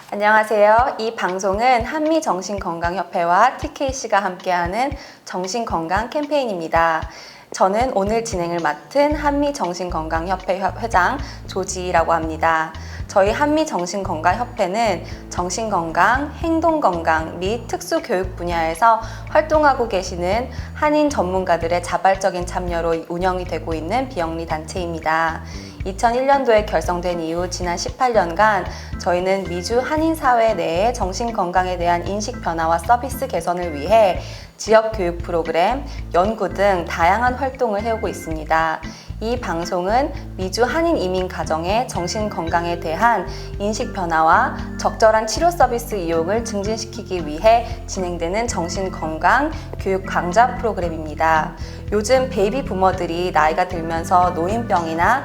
안녕하세요. 이 방송은 한미정신건강협회와 TKC가 함께하는 정신건강 캠페인입니다. 저는 오늘 진행을 맡은 한미정신건강협회 회장 조지희라고 합니다. 저희 한미정신건강협회는 정신건강, 행동건강 및 특수교육 분야에서 활동하고 계시는 한인 전문가들의 자발적인 참여로 운영이 되고 있는 비영리 단체입니다. 2001년도에 결성된 이후 지난 18년간 저희는 미주 한인사회 내의 정신건강에 대한 인식 변화와 서비스 개선을 위해 지역교육 프로그램, 연구 등 다양한 활동을 해오고 있습니다. 이 방송은 미주 한인 이민 가정의 정신건강에 대한 인식 변화와 적절한 치료 서비스 이용을 증진시키기 위해 진행되는 정신건강 교육 강좌 프로그램입니다. 요즘 베이비 부머들이 나이가 들면서 노인병이나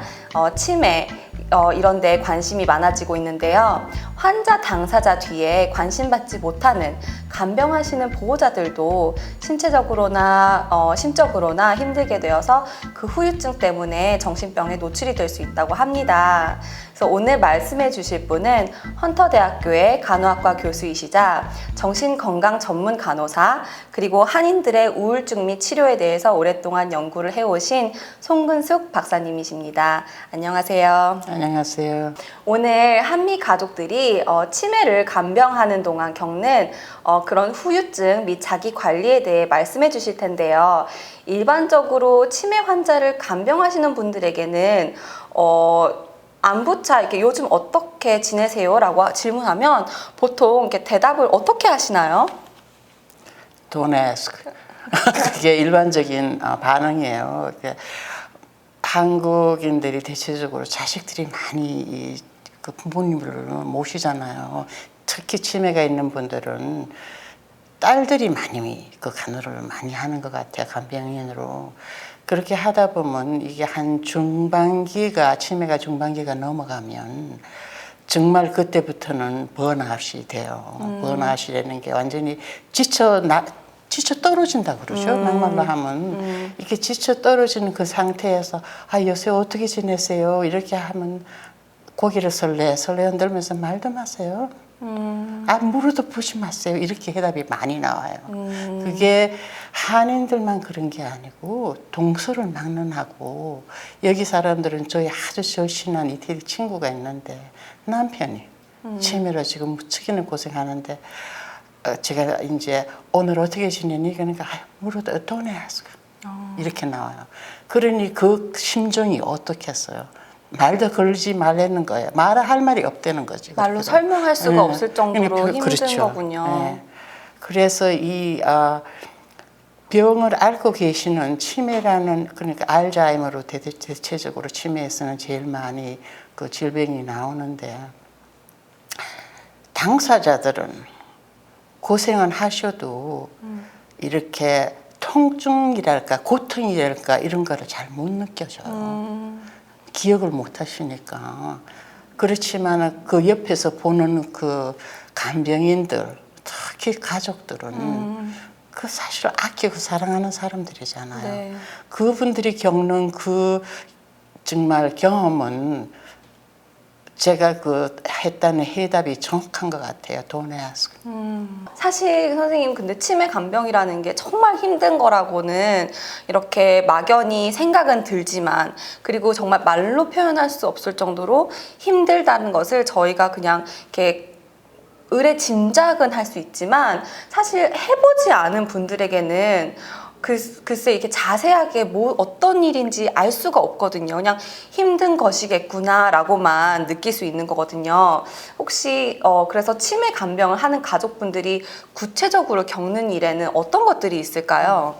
치매 이런 데 관심이 많아지고 있는데요. 환자 당사자 뒤에 관심받지 못하는 간병하시는 보호자들도 신체적으로나 심적으로나 힘들게 되어서 그 후유증 때문에 정신병에 노출이 될 수 있다고 합니다. 그래서 오늘 말씀해 주실 분은 헌터대학교의 간호학과 교수이시자 정신건강 전문 간호사, 그리고 한인들의 우울증 및 치료에 대해서 오랫동안 연구를 해오신 송근숙 박사님이십니다. 안녕하세요. 안녕하세요. 오늘 한미 가족들이 치매를 간병하는 동안 겪는 그런 후유증 및 자기 관리에 대해 말씀해 주실 텐데요. 일반적으로 치매 환자를 간병하시는 분들에게는 안부차 이렇게 요즘 어떻게 지내세요? 라고 질문하면 보통 이렇게 대답을 어떻게 하시나요? Don't ask. 그게 일반적인 반응이에요. 한국인들이 대체적으로 자식들이 많이 그 부모님을 모시잖아요. 특히 치매가 있는 분들은 딸들이 많이 그 간호를 많이 하는 것 같아요. 간병인으로. 그렇게 하다 보면 이게 한 중반기가, 치매가 중반기가 넘어가면 정말 그때부터는 번아웃이 돼요. 번아웃이라는 게 완전히 지쳐 떨어진다 그러죠. 막말로 하면. 이렇게 지쳐 떨어지는 그 상태에서 요새 어떻게 지내세요? 이렇게 하면 고개를 설레 흔들면서 말도 마세요. 물어도 보지 마세요. 이렇게 해답이 많이 나와요. 그게 한인들만 그런 게 아니고 동서를 막론하고 여기 사람들은 저희 아주 절친한 이태리 친구가 있는데 남편이 치매로 지금 무척이나 고생하는데 제가 이제 오늘 어떻게 지내니? 그러니까 물어도 don't ask. 이렇게 나와요. 그러니 그 심정이 어떻겠어요? 말도 걸지 말라는 거예요. 말할 말이 없다는 거지. 말로 그렇게도. 설명할 수가 없을 정도로 힘든 그렇죠. 거군요. 네. 그래서 이 병을 앓고 계시는 치매라는, 그러니까 알츠하이머로 대체적으로 치매에서는 제일 많이 그 질병이 나오는데 당사자들은 고생은 하셔도 이렇게 통증이랄까 고통이랄까 이런 거를 잘 못 느껴져요. 기억을 못 하시니까. 그렇지만 그 옆에서 보는 그 간병인들, 특히 가족들은 그 사실 아끼고 사랑하는 사람들이잖아요. 네. 그분들이 겪는 그 정말 경험은 제가 그 했다는 해답이 정확한 것 같아요. Don't ask. 사실 선생님 근데 치매 간병이라는 게 정말 힘든 거라고는 이렇게 막연히 생각은 들지만, 그리고 정말 말로 표현할 수 없을 정도로 힘들다는 것을 저희가 그냥 이렇게 의뢰짐작은 할 수 있지만 사실 해보지 않은 분들에게는 글쎄 이렇게 자세하게 어떤 일인지 알 수가 없거든요. 그냥 힘든 것이겠구나 라고만 느낄 수 있는 거거든요. 혹시 그래서 치매 간병을 하는 가족분들이 구체적으로 겪는 일에는 어떤 것들이 있을까요?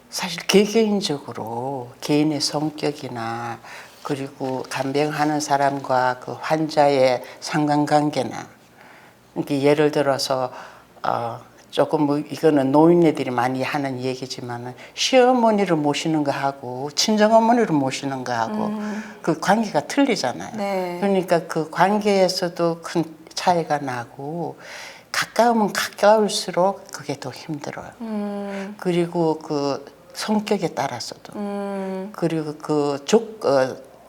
사실 개개인적으로 개인의 성격이나 그리고 간병하는 사람과 그 환자의 상관관계나, 이렇게 예를 들어서 조금 뭐 이거는 노인네들이 많이 하는 얘기지만은 시어머니를 모시는 거 하고 친정어머니를 모시는 거 하고 그 관계가 틀리잖아요. 네. 그러니까 그 관계에서도 큰 차이가 나고 가까우면 가까울수록 그게 더 힘들어요. 그리고 그 성격에 따라서도 그리고 그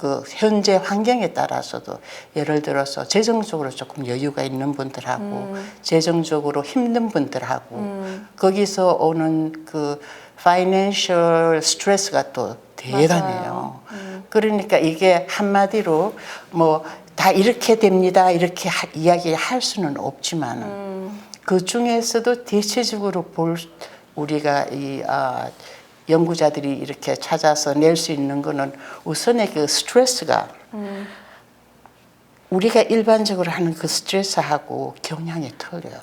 그 현재 환경에 따라서도 예를 들어서 재정적으로 조금 여유가 있는 분들하고 재정적으로 힘든 분들하고 거기서 오는 그 파이낸셜 스트레스가 또 대단해요. 그러니까 이게 한마디로 뭐 다 이렇게 됩니다 이렇게 이야기할 수는 없지만 그 중에서도 대체적으로 우리가 연구자들이 이렇게 찾아서 낼 수 있는 거는 우선의 그 스트레스가 우리가 일반적으로 하는 그 스트레스하고 경향이 틀려요.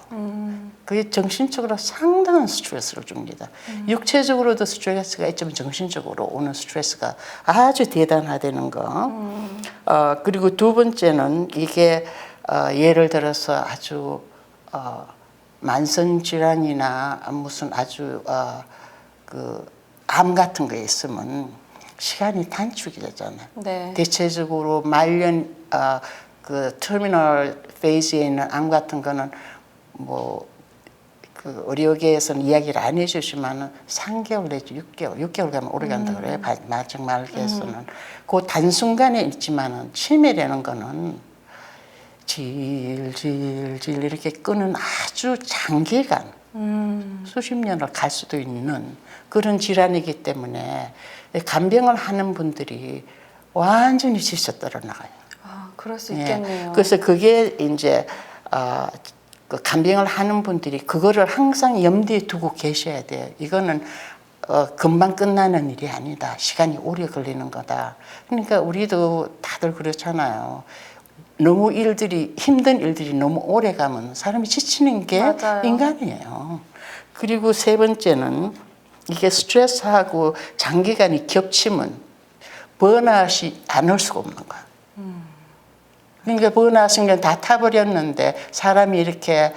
그게 정신적으로 상당한 스트레스를 줍니다. 육체적으로도 스트레스가 있지만 정신적으로 오는 스트레스가 아주 대단하다는 거. 그리고 두 번째는 이게 예를 들어서 아주 만성 질환이나 무슨 아주 그 암 같은 거 있으면 시간이 단축이 되잖아요. 네. 대체적으로 말년 그 터미널 페이즈에 있는 암 같은 거는 뭐 그 의료계에서는 이야기를 안 해주시면은 3개월 내지 6개월 가면 오래 간다 그래요. 마지막 말기에서는 그 단순간에 있지만은 치매라는 거는 질질 이렇게 끄는 아주 장기간 수십 년을 갈 수도 있는 그런 질환이기 때문에 간병을 하는 분들이 완전히 지쳐 떨어나가요. 아, 그럴 수 있겠네요. 그래서 그게 이제 그 간병을 하는 분들이 그거를 항상 염두에 두고 계셔야 돼요. 이거는 금방 끝나는 일이 아니다. 시간이 오래 걸리는 거다. 그러니까 우리도 다들 그렇잖아요. 너무 힘든 일들이 너무 오래 가면 사람이 지치는 게 맞아요. 인간이에요. 그리고 세 번째는 이게 스트레스하고 장기간이 겹치면 번아웃이 안 올 수가 없는 거야. 그러니까 번아웃인 건 다 타버렸는데 사람이 이렇게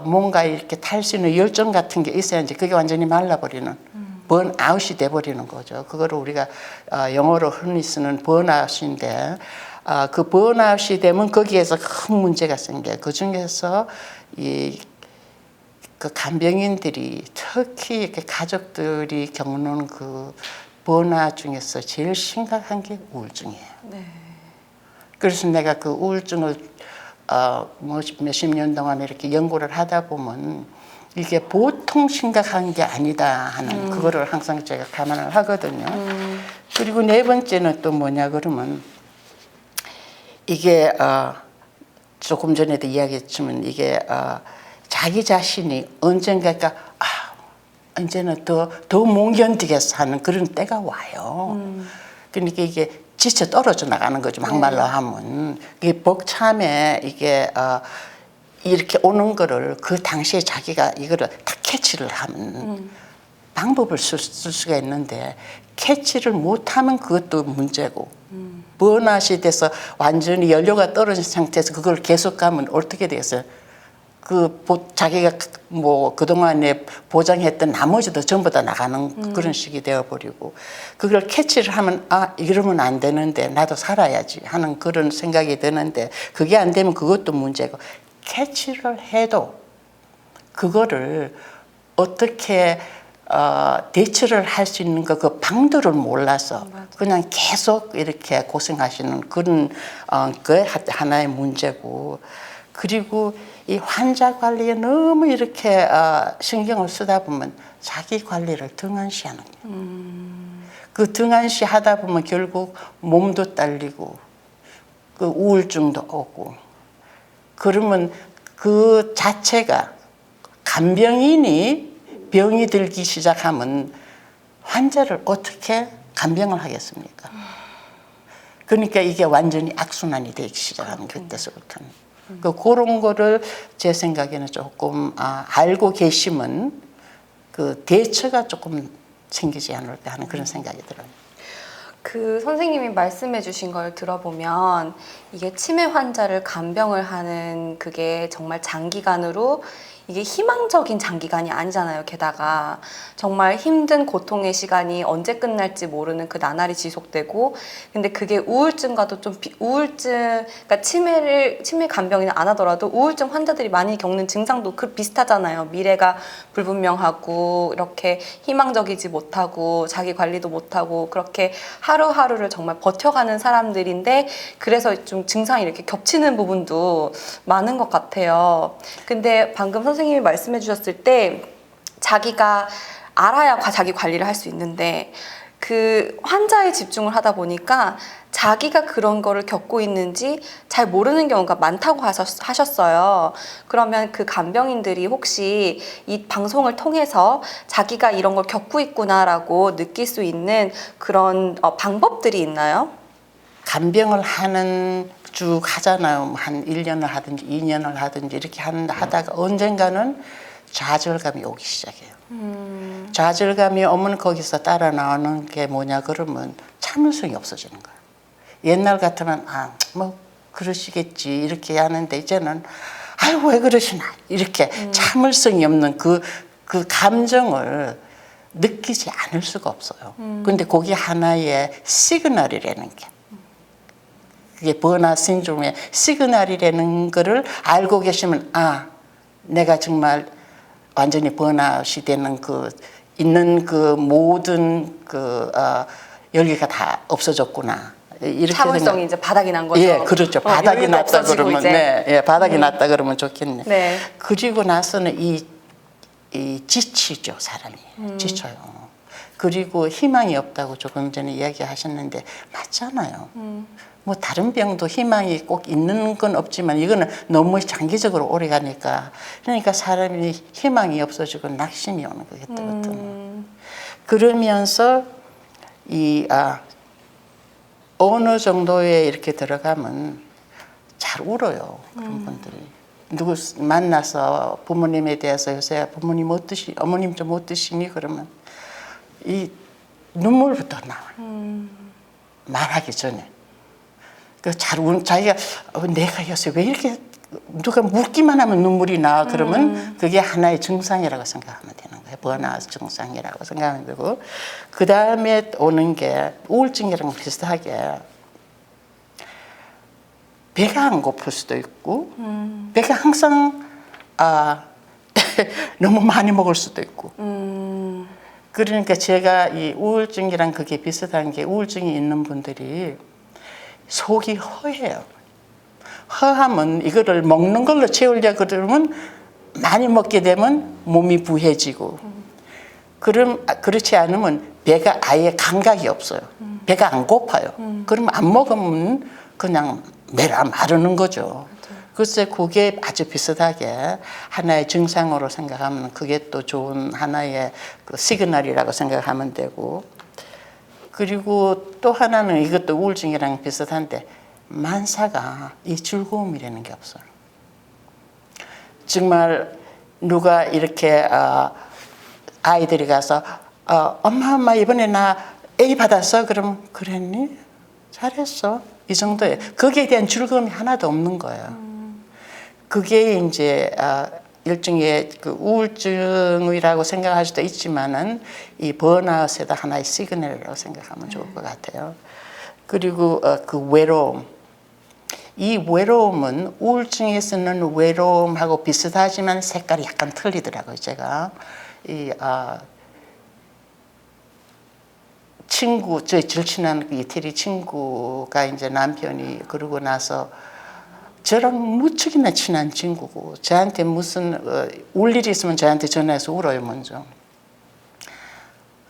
뭔가 이렇게 탈 수 있는 열정 같은 게 있어야지 그게 완전히 말라버리는 번아웃이 돼버리는 거죠. 그거를 우리가 영어로 흔히 쓰는 번아웃인데 그 번아웃이 되면 거기에서 큰 문제가 생겨요. 그 중에서 그 간병인들이 특히 이렇게 가족들이 겪는 그 번아웃 중에서 제일 심각한 게 우울증이에요. 네. 그래서 내가 그 우울증을 뭐 몇십 년 동안 이렇게 연구를 하다 보면 이게 보통 심각한 게 아니다 하는 그거를 항상 제가 감안을 하거든요. 그리고 네 번째는 또 뭐냐 그러면 이게 조금 전에도 이야기했지만 이게 자기 자신이 언젠가 이제는 더 못 견디겠어 하는 그런 때가 와요. 그러니까 이게 지쳐 떨어져 나가는 거죠. 막말로 하면. 이게 벅참에 이게 이렇게 오는 거를 그 당시에 자기가 이거를 다 캐치를 하면 방법을 쓸 수가 있는데 캐치를 못하면 그것도 문제고 번아웃이 돼서 완전히 연료가 떨어진 상태에서 그걸 계속 가면 어떻게 되겠어요? 자기가 뭐 그동안에 보장했던 나머지도 전부 다 나가는 그런 식이 되어버리고 그걸 캐치를 하면 이러면 안 되는데 나도 살아야지 하는 그런 생각이 드는데 그게 안 되면 그것도 문제고 캐치를 해도 그거를 어떻게 대처를 할 수 있는 그 방도를 몰라서 그냥 계속 이렇게 고생하시는 그런 그 하나의 문제고 그리고 이 환자 관리에 너무 이렇게 신경을 쓰다 보면 자기 관리를 등한시하는 거예요. 그 등한시 하다 보면 결국 몸도 딸리고 그 우울증도 오고 그러면 그 자체가 간병인이 병이 들기 시작하면 환자를 어떻게 간병을 하겠습니까? 그러니까 이게 완전히 악순환이 되기 시작하는 그때서부터는. 그런 거를 제 생각에는 조금 알고 계시면 그 대처가 조금 생기지 않을까 하는 그런 생각이 들어요. 그 선생님이 말씀해 주신 걸 들어보면 이게 치매 환자를 간병을 하는 그게 정말 장기간으로 이게 희망적인 장기간이 아니잖아요. 게다가 정말 힘든 고통의 시간이 언제 끝날지 모르는 그 나날이 지속되고, 근데 그게 우울증과도 좀 우울증, 그러니까 치매 간병인은 안 하더라도 우울증 환자들이 많이 겪는 증상도 비슷하잖아요. 미래가 불분명하고 이렇게 희망적이지 못하고 자기 관리도 못하고 그렇게 하루하루를 정말 버텨가는 사람들인데, 그래서 좀 증상이 이렇게 겹치는 부분도 많은 것 같아요. 근데 방금 선생님이 말씀해 주셨을 때 자기가 알아야 자기 관리를 할 수 있는데, 그 환자에 집중을 하다 보니까 자기가 그런 거를 겪고 있는지 잘 모르는 경우가 많다고 하셨어요. 그러면 그 간병인들이 혹시 이 방송을 통해서 자기가 이런 걸 겪고 있구나라고 느낄 수 있는 그런 방법들이 있나요? 간병을 쭉 하잖아요. 한 1년을 하든지 2년을 하든지 이렇게 하다가 언젠가는 좌절감이 오기 시작해요. 좌절감이 오면 거기서 따라 나오는 게 뭐냐 그러면 참을성이 없어지는 거예요. 옛날 같으면 뭐 그러시겠지 이렇게 하는데, 이제는 아유 왜 그러시나 이렇게 참을성이 없는 그 감정을 느끼지 않을 수가 없어요. 근데 그게 하나의 시그널이라는 게, 그게 버나웃 신드롬의 시그널이라는 거를 알고 계시면 내가 정말 완전히 번아웃이 되는 있는 모든 열기가 다 없어졌구나. 이렇게 참을성이 이제 바닥이 난 거죠. 예, 그렇죠. 바닥이 났다 그러면 바닥이 났다 그러면 좋겠네. 네. 그리고 나서는 이 지치죠, 사람이. 지쳐요. 그리고 희망이 없다고 조금 전에 이야기하셨는데 맞잖아요. 뭐 다른 병도 희망이 꼭 있는 건 없지만 이거는 너무 장기적으로 오래 가니까, 그러니까 사람이 희망이 없어지고 낙심이 오는 거겠거든. 그러면서 어느 정도에 이렇게 들어가면 잘 울어요, 그런 분들이. 누구 만나서 부모님에 대해서 요새 어머님 좀 어떠시니 그러면 이 눈물부터 나와요. 말하기 전에. 자기가 내가 요새 왜 이렇게 누가 묻기만 하면 눈물이 나 그러면 그게 하나의 증상이라고 생각하면 되는 거예요. 번아웃 증상이라고 생각하면 되고, 그 다음에 오는 게 우울증이랑 비슷하게 배가 안 고플 수도 있고, 배가 항상 너무 많이 먹을 수도 있고. 그러니까 제가 이 우울증이랑 그게 비슷한 게, 우울증이 있는 분들이 속이 허해요. 허하면 이거를 먹는 걸로 채우려 그러면 많이 먹게 되면 몸이 부해지고, 그렇지 않으면 배가 아예 감각이 없어요. 배가 안 고파요. 그러면 안 먹으면 그냥 마르는 거죠. 글쎄 그게 아주 비슷하게 하나의 증상으로 생각하면 그게 또 좋은 하나의 시그널이라고 생각하면 되고, 그리고 또 하나는 이것도 우울증이랑 비슷한데, 만사가 이 즐거움이라는 게 없어요. 정말 누가 이렇게 아이들이 가서 엄마 이번에 나 A 받았어? 그러면 그랬니? 잘했어. 이 정도에 거기에 대한 즐거움이 하나도 없는 거예요. 그게 이제 일종의 우울증이라고 생각할 수도 있지만은 이 번아웃에다 하나의 시그널이라고 생각하면 좋을 것 같아요. 그리고 그 외로움. 이 외로움은 우울증에서는 외로움하고 비슷하지만 색깔이 약간 틀리더라고요. 제가 제 절친한 이태리 친구가 이제 남편이 그러고 나서 저랑 무척이나 친한 친구고, 저한테 무슨 울 일이 있으면 저한테 전화해서 울어요 먼저.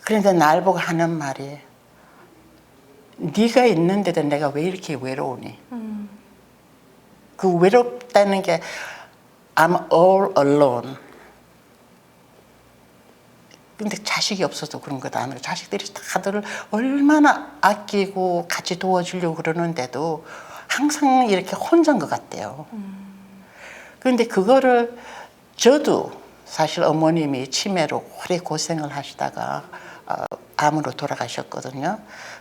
그런데 날 보고 하는 말이, 네가 있는데도 내가 왜 이렇게 외로우니? 그 외롭다는 게 I'm all alone. 근데 자식이 없어서 그런 것도 아니고, 자식들이 다들 얼마나 아끼고 같이 도와주려고 그러는데도 항상 이렇게 혼자인 것 같대요. 그런데 그거를 저도 사실 어머님이 치매로 오래 고생을 하시다가 암으로 돌아가셨거든요.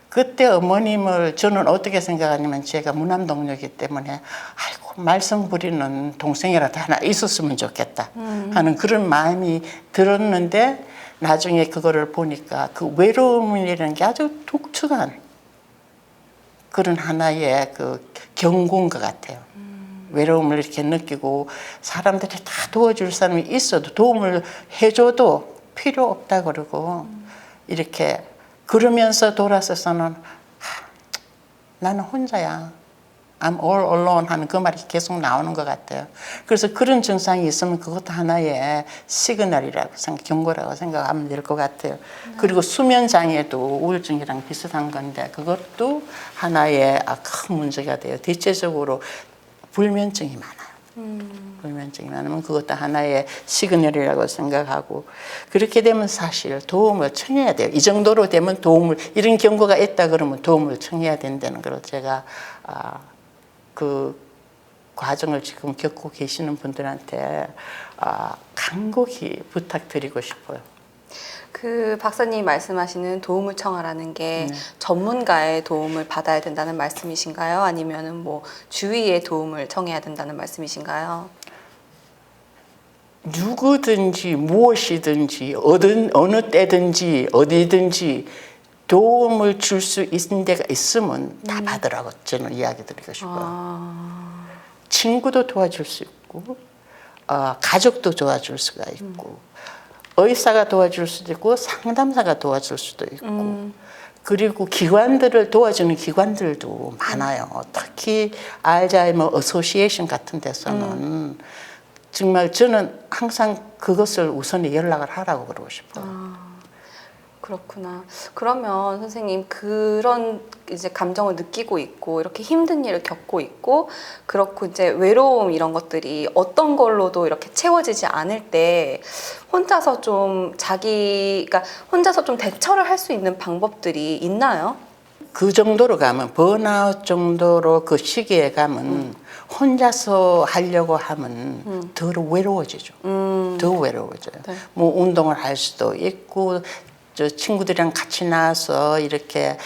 그때 어머님을 저는 어떻게 생각하냐면, 제가 무남동녀이기 때문에 아이고 말썽 부리는 동생이라도 하나 있었으면 좋겠다 하는 그런 마음이 들었는데 나중에 그거를 보니까 그 외로움이라는 게 아주 독특한 그런 하나의 그 경고인 것 같아요. 외로움을 이렇게 느끼고 사람들이 다 도와줄 사람이 있어도 도움을 해줘도 필요 없다 그러고 이렇게 그러면서 돌아서서는 나는 혼자야. I'm all alone 하는 그 말이 계속 나오는 것 같아요. 그래서 그런 증상이 있으면 그것도 하나의 시그널이라고 경고라고 생각하면 될 것 같아요. 그리고 수면 장애도 우울증이랑 비슷한 건데 그것도 하나의 큰 문제가 돼요. 대체적으로 불면증이 많아요. 불면증이 많으면 그것도 하나의 시그널이라고 생각하고 그렇게 되면 사실 도움을 청해야 돼요. 이 정도로 되면 도움을 이런 경고가 있다 그러면 도움을 청해야 된다는 걸 제가 그 과정을 지금 겪고 계시는 분들한테 간곡히 부탁드리고 싶어요. 그 박사님이 말씀하시는 도움을 청하라는 게 전문가의 도움을 받아야 된다는 말씀이신가요? 아니면은 뭐 주위의 도움을 청해야 된다는 말씀이신가요? 누구든지 무엇이든지 어느 때든지 어디든지 도움을 줄 수 있는 데가 있으면 다 받으라고 저는 이야기 드리고 싶어요. 친구도 도와줄 수 있고 가족도 도와줄 수가 있고 의사가 도와줄 수도 있고 상담사가 도와줄 수도 있고 그리고 기관들을 도와주는 기관들도 많아요. 특히 알츠하이머 어소시에이션 같은 데서는 정말 저는 항상 그것을 우선 연락을 하라고 그러고 싶어요. 그렇구나. 그러면 선생님 그런 이제 감정을 느끼고 있고 이렇게 힘든 일을 겪고 있고 그렇고 이제 외로움 이런 것들이 어떤 걸로도 이렇게 채워지지 않을 때 혼자서 좀 자기가 혼자서 좀 대처를 할 수 있는 방법들이 있나요? 그 정도로 가면 번아웃 정도로 그 시기에 가면 혼자서 하려고 하면 더 외로워지죠. 더 외로워져요. 네. 뭐 운동을 할 수도 있고 저 친구들이랑 같이 나와서 이렇게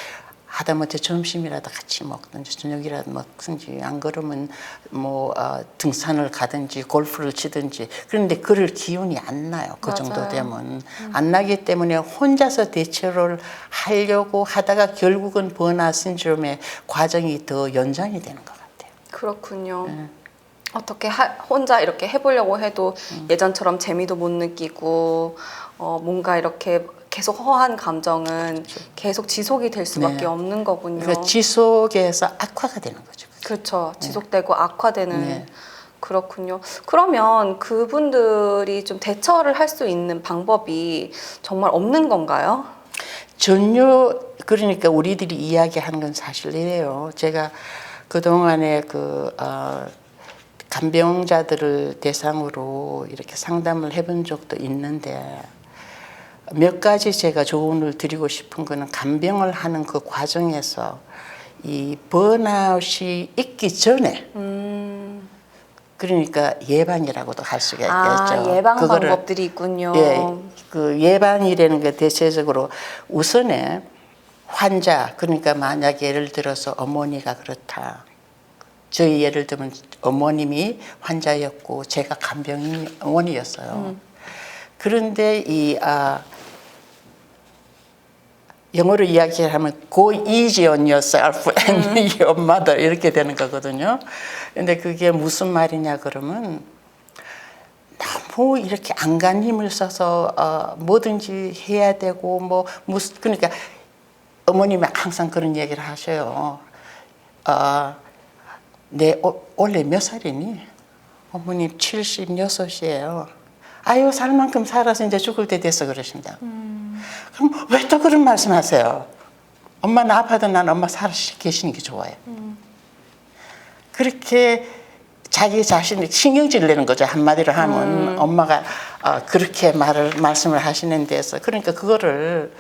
하다못해 점심이라도 같이 먹든지 저녁이라도 먹든지 안 그러면 뭐 등산을 가든지 골프를 치든지 그런데 그럴 기운이 안 나요. 그 정도 맞아요. 되면 안 나기 때문에 혼자서 대처를 하려고 하다가 결국은 번아웃 신드롬의 과정이 더 연장이 되는 것 같아요. 그렇군요. 어떻게 혼자 이렇게 해보려고 해도 예전처럼 재미도 못 느끼고 뭔가 이렇게 계속 허한 감정은 계속 지속이 될 수밖에 네. 없는 거군요. 그러니까 지속에서 악화가 되는 거죠. 그렇죠. 지속되고 악화되는. 네. 그렇군요. 그러면 그분들이 좀 대처를 할 수 있는 방법이 정말 없는 건가요? 전혀 그러니까 우리들이 이야기하는 건 사실 이래요. 제가 그동안에 간병자들을 대상으로 이렇게 상담을 해본 적도 있는데 몇 가지 제가 조언을 드리고 싶은 거는 간병을 하는 그 과정에서 이 번아웃이 있기 전에 그러니까 예방이라고도 할 수가 있겠죠. 예방 그거를, 방법들이 있군요. 예, 그 예방이라는 게 대체적으로 우선에 환자 그러니까 만약 예를 들어서 어머니가 그렇다. 저희 예를 들면 어머님이 환자였고 제가 간병원이었어요. 그런데 영어로 이야기하면 go easy on yourself and your mother 이렇게 되는 거거든요. 근데 그게 무슨 말이냐 그러면 너무 이렇게 안간 힘을 써서 뭐든지 해야 되고 뭐 무슨 그러니까 어머님이 항상 그런 얘기를 하셔요. 원래 몇 살이니? 어머님 76이에요. 아유 살 만큼 살아서 이제 죽을 때 돼서 그러신다. 그럼 왜 또 그런 말씀하세요? 엄마는 아파도 난 엄마 살아 계시는 게 좋아요. 그렇게 자기 자신이 신경질 내는 거죠. 한마디로 하면 엄마가 그렇게 말씀을 하시는 데서 그러니까 그거를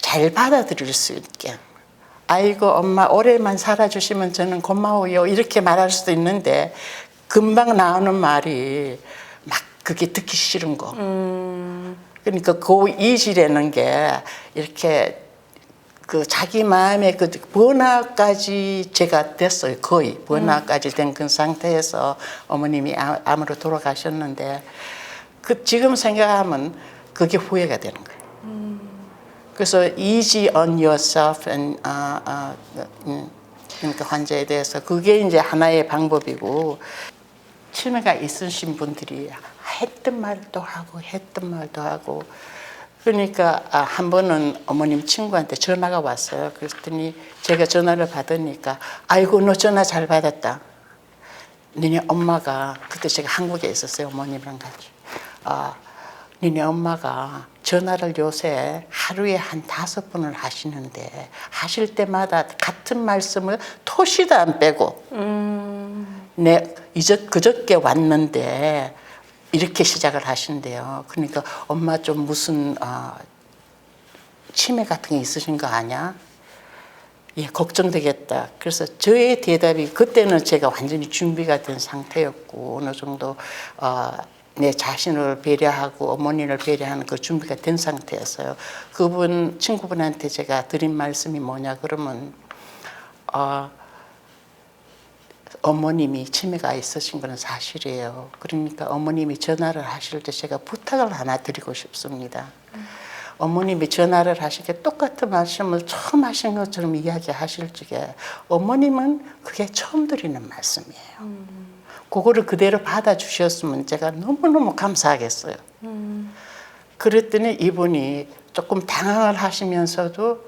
잘 받아들일 수 있게 아이고 엄마 오래만 살아주시면 저는 고마워요 이렇게 말할 수도 있는데 금방 나오는 말이 막 그게 듣기 싫은 거 그러니까 그 이지라는 게 이렇게 그 자기 마음에 그 번화까지 제가 됐어요. 거의 번화까지 된 그 상태에서 어머님이 암으로 돌아가셨는데 그 지금 생각하면 그게 후회가 되는 거예요. 그래서 easy on yourself and 그러니까 환자에 대해서 그게 이제 하나의 방법이고 치매가 있으신 분들이 했던 말도 하고 그러니까 한 번은 어머님 친구한테 전화가 왔어요. 그랬더니 제가 전화를 받으니까 아이고 너 전화 잘 받았다. 니네 엄마가 그때 제가 한국에 있었어요. 어머님이랑 같이. 니네 엄마가 전화를 요새 하루에 한 5번을 하시는데 하실 때마다 같은 말씀을 토시도 안 빼고 그저께 왔는데 이렇게 시작을 하신대요. 그러니까 엄마 좀 무슨 치매 같은 게 있으신 거 아냐? 예, 걱정되겠다. 그래서 저의 대답이 그때는 제가 완전히 준비가 된 상태였고 어느 정도 내 자신을 배려하고 어머니를 배려하는 그 준비가 된 상태였어요. 그분 친구분한테 제가 드린 말씀이 뭐냐 그러면 어머님이 치매가 있으신 건 사실이에요. 그러니까 어머님이 전화를 하실 때 제가 부탁을 하나 드리고 싶습니다. 어머님이 전화를 하실 때 똑같은 말씀을 처음 하신 것처럼 이야기하실 적에 어머님은 그게 처음 드리는 말씀이에요. 그거를 그대로 받아주셨으면 제가 너무너무 감사하겠어요. 그랬더니 이분이 조금 당황을 하시면서도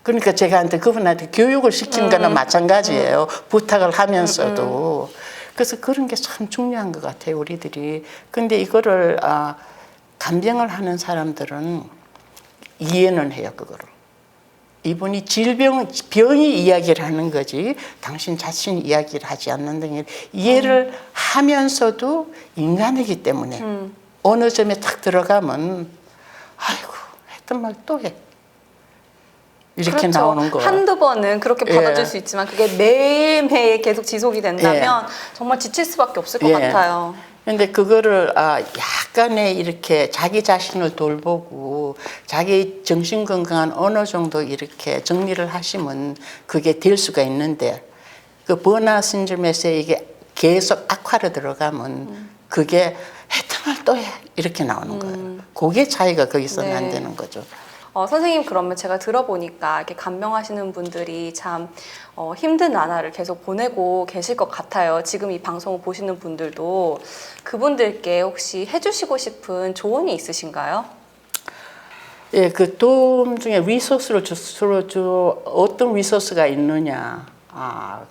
그러니까 그분한테 교육을 시킨 거나 마찬가지예요. 부탁을 하면서도. 그래서 그런 게 참 중요한 것 같아요, 우리들이. 근데 이거를 간병을 하는 사람들은 이해는 해요, 그거를. 이분이 병이 이야기를 하는 거지 당신 자신이 이야기를 하지 않는다는 이해를 하면서도 인간이기 때문에 어느 점에 탁 들어가면 아이고 했던 말 또 해. 이렇게 그렇죠. 나오는 거. 한두 번은 그렇게 받아줄 수 있지만 그게 매일매일 계속 지속이 된다면 정말 지칠 수밖에 없을 것 같아요. 근데 그거를 약간의 이렇게 자기 자신을 돌보고 자기 정신 건강은 어느 정도 이렇게 정리를 하시면 그게 될 수가 있는데 그 버나웃 신드롬에서 이게 계속 악화로 들어가면 그게 했던 말 또 해 이렇게 나오는 거예요. 그게 차이가 거기서는 안 되는 거죠. 선생님 그러면 제가 들어보니까 이렇게 간병하시는 분들이 참 힘든 나날을 계속 보내고 계실 것 같아요. 지금 이 방송을 보시는 분들도 그분들께 혹시 해주시고 싶은 조언이 있으신가요? 예, 그 도움 중에 리소스를 어떤 리소스가 있느냐.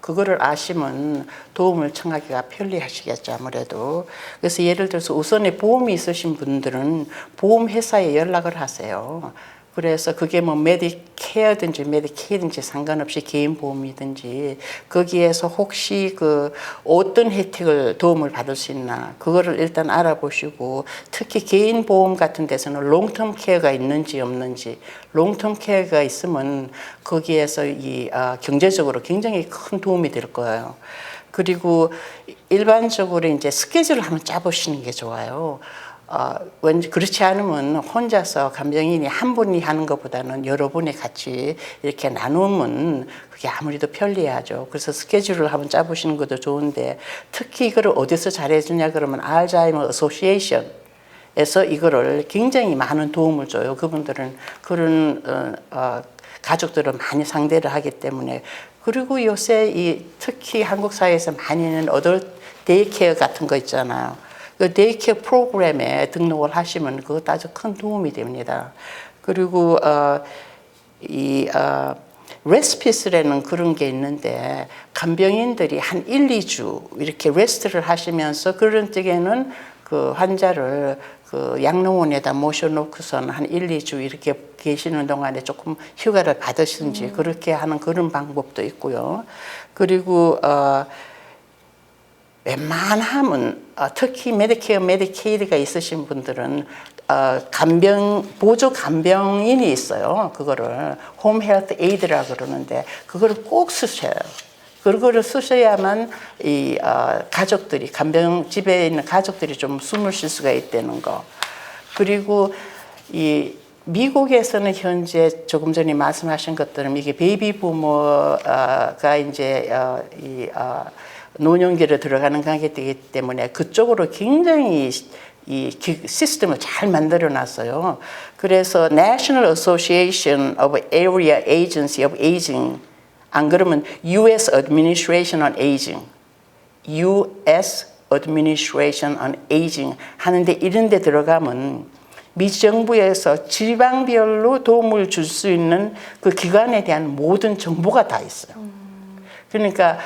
그거를 아시면 도움을 청하기가 편리하시겠죠, 아무래도. 그래서 예를 들어서 우선에 보험이 있으신 분들은 보험회사에 연락을 하세요. 그래서 그게 뭐 메디케어든지 메디케이든지 상관없이 개인 보험이든지 거기에서 혹시 그 어떤 혜택을 도움을 받을 수 있나 그거를 일단 알아보시고 특히 개인 보험 같은 데서는 롱텀 케어가 있는지 없는지 롱텀 케어가 있으면 거기에서 이 경제적으로 굉장히 큰 도움이 될 거예요. 그리고 일반적으로 이제 스케줄을 한번 짜보시는 게 좋아요. 왠지 그렇지 않으면 혼자서 간병인이 한 분이 하는 것보다는 여러 분이 같이 이렇게 나누면 그게 아무래도 편리하죠. 그래서 스케줄을 한번 짜보시는 것도 좋은데 특히 이거를 어디서 잘해주냐 그러면 알츠하이머 어소시에이션에서 이거를 굉장히 많은 도움을 줘요. 그분들은 그런 가족들을 많이 상대를 하기 때문에 그리고 요새 특히 한국 사회에서 많이 있는 어덜트 데이케어 같은 거 있잖아요. 그 데이케어 프로그램에 등록을 하시면 그것도 아주 큰 도움이 됩니다. 그리고 레스피스라는 그런 게 있는데 간병인들이 한 1, 2주 이렇게 레스트를 하시면서 그런 때에는 그 환자를 그 양로원에다 모셔놓고서는 한 1, 2주 이렇게 계시는 동안에 조금 휴가를 받으시든지 그렇게 하는 그런 방법도 있고요. 그리고 웬만하면 특히 메디케어, 메디케이드가 있으신 분들은 보조 간병인이 있어요. 그거를 홈 헬스 에이드라고 그러는데 그거를 꼭 쓰셔요. 그거를 쓰셔야만 이 가족들이 집에 있는 가족들이 좀 숨을 쉴 수가 있다는 거. 그리고 이 미국에서는 현재 조금 전에 말씀하신 것처럼 이게 베이비 부머가 이제 노년기로 들어가는 관계이기 때문에 그쪽으로 굉장히 이 시스템을 잘 만들어 놨어요. 그래서 National Association of Area Agency of Aging, 안 그러면 US Administration on Aging, US Administration on Aging 하는데 이런 데 들어가면 미 정부에서 지방별로 도움을 줄 수 있는 그 기관에 대한 모든 정보가 다 있어요. 그러니까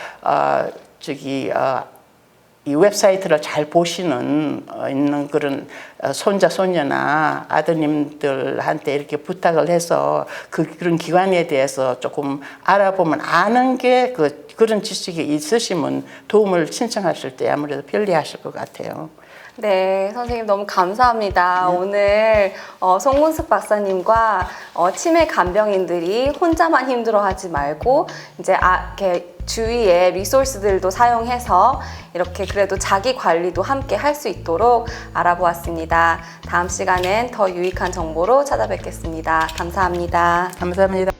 이 웹사이트를 잘 보시는 있는 그런 손자 손녀나 아드님들한테 이렇게 부탁을 해서 그런 기관에 대해서 조금 알아보면 아는 게 그런 지식이 있으시면 도움을 신청하실 때 아무래도 편리하실 것 같아요. 네, 선생님 너무 감사합니다. 오늘 송문숙 박사님과 치매 간병인들이 혼자만 힘들어하지 말고 이제 이렇게 주위에 리소스들도 사용해서 이렇게 그래도 자기 관리도 함께 할 수 있도록 알아보았습니다. 다음 시간엔 더 유익한 정보로 찾아뵙겠습니다. 감사합니다. 감사합니다.